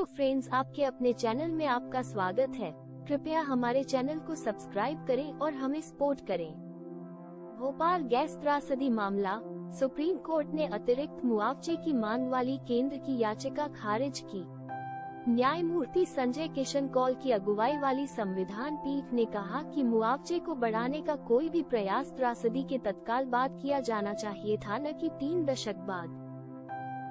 Hello friends, आपके अपने channel में आपका स्वागत है। कृपया हमारे चैनल को सब्सक्राइब करें और हमें सपोर्ट करें। भोपाल गैस त्रासदी मामला, सुप्रीम कोर्ट ने अतिरिक्त मुआवजे की मांग वाली केंद्र की याचिका खारिज की। न्यायमूर्ति संजय किशन कौल की अगुवाई वाली संविधान पीठ ने कहा कि मुआवजे को बढ़ाने का कोई भी प्रयास त्रासदी के तत्काल बाद किया जाना चाहिए था, न कि 3 दशक बाद।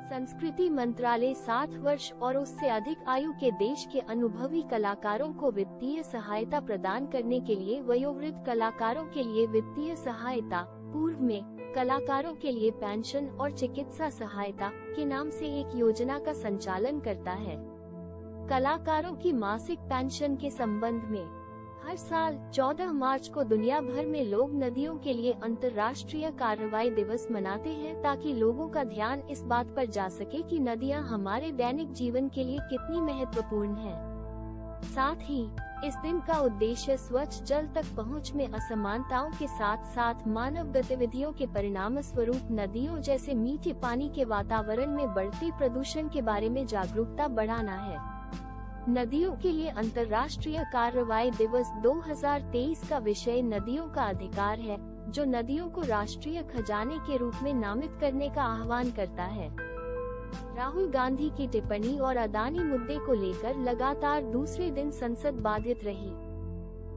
संस्कृति मंत्रालय 60 वर्ष और उससे अधिक आयु के देश के अनुभवी कलाकारों को वित्तीय सहायता प्रदान करने के लिए वयोवृद्ध कलाकारों के लिए वित्तीय सहायता, पूर्व में कलाकारों के लिए पेंशन और चिकित्सा सहायता के नाम से एक योजना का संचालन करता है। कलाकारों की मासिक पेंशन के संबंध में हर साल 14 मार्च को दुनिया भर में लोग नदियों के लिए अंतर्राष्ट्रीय कार्रवाई दिवस मनाते हैं, ताकि लोगों का ध्यान इस बात पर जा सके कि नदियां हमारे दैनिक जीवन के लिए कितनी महत्वपूर्ण हैं। साथ ही इस दिन का उद्देश्य स्वच्छ जल तक पहुंच में असमानताओं के साथ साथ मानव गतिविधियों के परिणामस्वरूप नदियों जैसे मीठे पानी के वातावरण में बढ़ते प्रदूषण के बारे में जागरूकता बढ़ाना है। नदियों के लिए अंतर्राष्ट्रीय कार्रवाई दिवस 2023 का विषय नदियों का अधिकार है, जो नदियों को राष्ट्रीय खजाने के रूप में नामित करने का आह्वान करता है। राहुल गांधी की टिप्पणी और अदानी मुद्दे को लेकर लगातार दूसरे दिन संसद बाधित रही।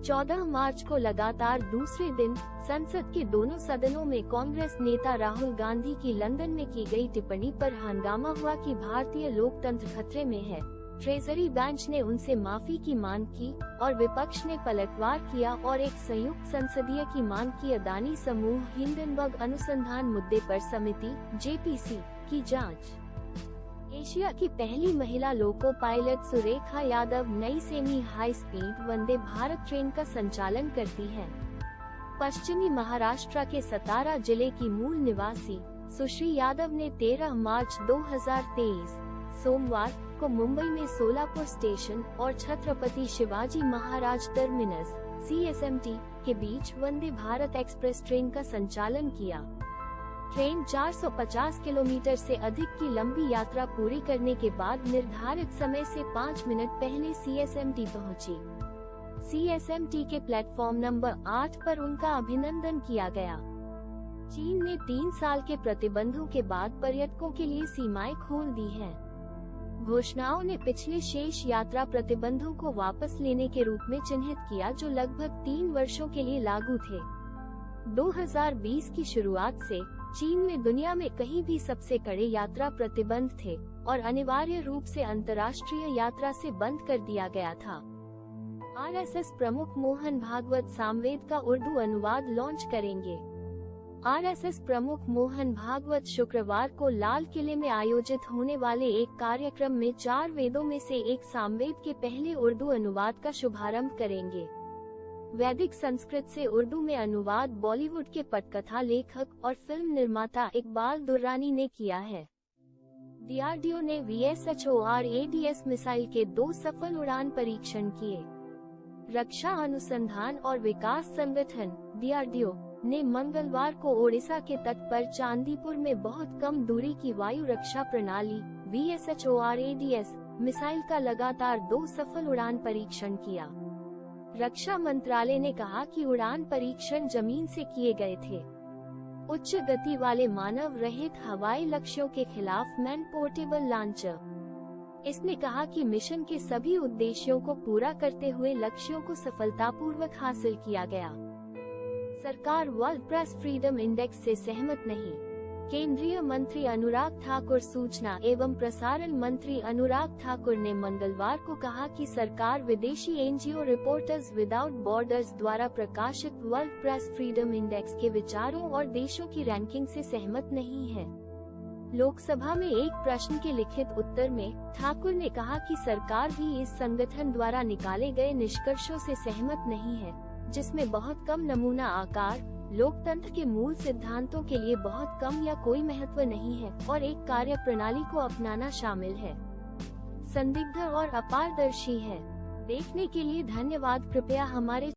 14 मार्च को लगातार दूसरे दिन संसद के दोनों सदनों में कांग्रेस नेता राहुल गांधी की लंदन में की गई टिप्पणी पर हंगामा हुआ कि भारतीय लोकतंत्र खतरे में है। ट्रेजरी बेंच ने उनसे माफी की मांग की और विपक्ष ने पलटवार किया और एक संयुक्त संसदीय की मांग की। अदानी समूह हिंडनबर्ग अनुसंधान मुद्दे पर समिति (जेपीसी) की जांच। एशिया की पहली महिला लोको पायलट सुरेखा यादव नई semi high speed Vande Bharat train का संचालन करती हैं। पश्चिमी महाराष्ट्र के सतारा जिले की मूल निवासी सुश्री यादव ने 13 मार्च 2023 सोमवार को मुंबई में सोलापुर स्टेशन और छत्रपति शिवाजी महाराज टर्मिनस (CSMT) के बीच वंदे भारत एक्सप्रेस ट्रेन का संचालन किया। ट्रेन 450 किलोमीटर से अधिक की लंबी यात्रा पूरी करने के बाद निर्धारित समय से 5 मिनट पहले CSMT पहुंची। CSMT के प्लेटफॉर्म नंबर 8 पर उनका अभिनंदन किया गया। चीन ने 3 साल के प्रतिबंधों के बाद पर्यटकों के लिए सीमाएं खोल दी हैं। घोषणाओं ने पिछले शेष यात्रा प्रतिबंधों को वापस लेने के रूप में चिन्हित किया, जो लगभग 3 वर्षों के लिए लागू थे। 2020 की शुरुआत से चीन में दुनिया में कहीं भी सबसे कड़े यात्रा प्रतिबंध थे और अनिवार्य रूप से अंतर्राष्ट्रीय यात्रा से बंद कर दिया गया था। RSS प्रमुख मोहन भागवत सामवेद का उर्दू अनुवाद लॉन्च करेंगे। RSS प्रमुख मोहन भागवत शुक्रवार को लाल किले में आयोजित होने वाले एक कार्यक्रम में 4 वेदों में से एक सामवेद के पहले उर्दू अनुवाद का शुभारंभ करेंगे। वैदिक संस्कृत से उर्दू में अनुवाद बॉलीवुड के पटकथा लेखक और फिल्म निर्माता इकबाल दुर्रानी ने किया है। DRDO ने VSHORADS मिसाइल के 2 सफल उड़ान परीक्षण किए। रक्षा अनुसंधान और विकास संगठन DRDO ने मंगलवार को ओडिशा के तट पर चांदीपुर में बहुत कम दूरी की वायु रक्षा प्रणाली VSHORADS मिसाइल का लगातार 2 सफल उड़ान परीक्षण किया। रक्षा मंत्रालय ने कहा कि उड़ान परीक्षण जमीन से किए गए थे। उच्च गति वाले मानव रहित हवाई लक्ष्यों के खिलाफ मैन पोर्टेबल लॉन्चर। इसने कहा कि मिशन के सभी उद्देश्यों को पूरा करते हुए लक्ष्यों को सफलतापूर्वक हासिल किया गया। सरकार वर्ल्ड प्रेस फ्रीडम इंडेक्स से सहमत नहीं। केंद्रीय मंत्री अनुराग ठाकुर सूचना एवं प्रसारण मंत्री अनुराग ठाकुर ने मंगलवार को कहा कि सरकार विदेशी NGO रिपोर्टर्स विदाउट बॉर्डर्स द्वारा प्रकाशित वर्ल्ड प्रेस फ्रीडम इंडेक्स के विचारों और देशों की रैंकिंग से सहमत नहीं है। लोकसभा में एक प्रश्न के लिखित उत्तर में ठाकुर ने कहा कि सरकार भी इस संगठन द्वारा निकाले गए निष्कर्षों से सहमत नहीं है, जिसमें बहुत कम नमूना आकार, लोकतंत्र के मूल सिद्धांतों के लिए बहुत कम या कोई महत्व नहीं है और एक कार्य प्रणाली को अपनाना शामिल है। संदिग्ध और अपारदर्शी है। देखने के लिए धन्यवाद। कृपया हमारे